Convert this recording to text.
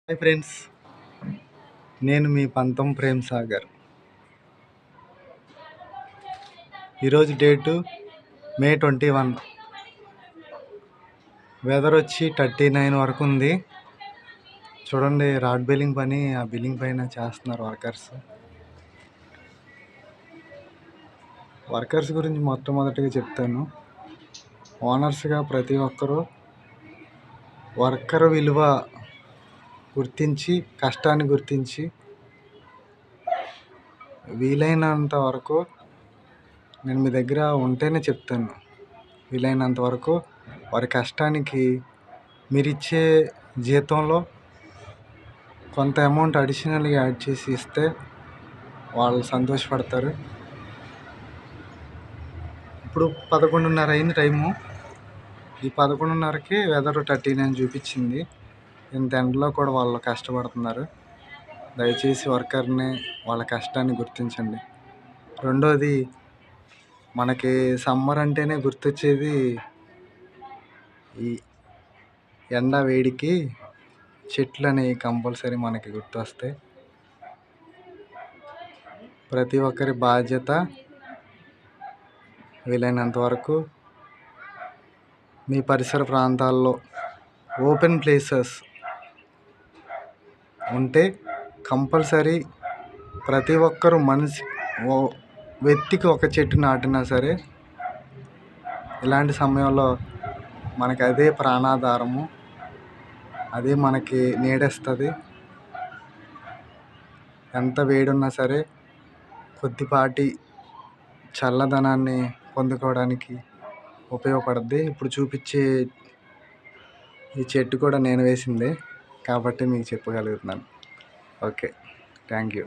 Hi friends, నేను మీ పంతం ప్రేమ్ సాగర్. ఈరోజు డేటు May 21. వెదర్ వచ్చి 39 వరకు ఉంది. చూడండి, రాడ్ బిల్లింగ్ పని ఆ బిల్లింగ్ పైన చేస్తున్నారు వర్కర్స్ గురించి మొట్టమొదటిగా చెప్తాను. ఓనర్స్గా ప్రతి ఒక్కరూ వర్కర్ విలువ గుర్తించి, కష్టాన్ని గుర్తించి వీలైనంత వరకు నేను మీ దగ్గర ఉంటేనే చెప్తాను. వీలైనంత వరకు వారి కష్టానికి మీరిచ్చే జీతంలో కొంత అమౌంట్ అడిషనల్గా యాడ్ చేసి ఇస్తే వాళ్ళు సంతోషపడతారు. ఇప్పుడు 11:30 అయింది టైము. ఈ 11:30కి వెదర్ 39 చూపించింది. ఇంత ఎండలో కూడా వాళ్ళు కష్టపడుతున్నారు. దయచేసి వర్కర్ని, వాళ్ళ కష్టాన్ని గుర్తించండి. రెండోది, మనకి సమ్మర్ అంటేనే గుర్తొచ్చేది ఈ ఎండ వేడికి చెట్లు అనేవి కంపల్సరీ మనకి గుర్తొస్తాయి. ప్రతి ఒక్కరి బాధ్యత వీలైనంత వరకు మీ పరిసర ప్రాంతాల్లో ఓపెన్ ప్లేసెస్ ఉంటే కంపల్సరీ ప్రతి ఒక్కరు వ్యక్తికి ఒక చెట్టు నాటినా సరే ఇలాంటి సమయంలో మనకి అదే ప్రాణాధారము, అదే మనకి నీడేస్తుంది. ఎంత వేడున్నా సరే కొద్దిపాటి చల్లదనాన్ని పొందుకోవడానికి ఉపయోగపడుద్ది. ఇప్పుడు చూపించే ఈ చెట్టు కూడా నేను వేసిందే కాబట్టి మీకు చెప్పగలుగుతున్నాను. Okay, thank you.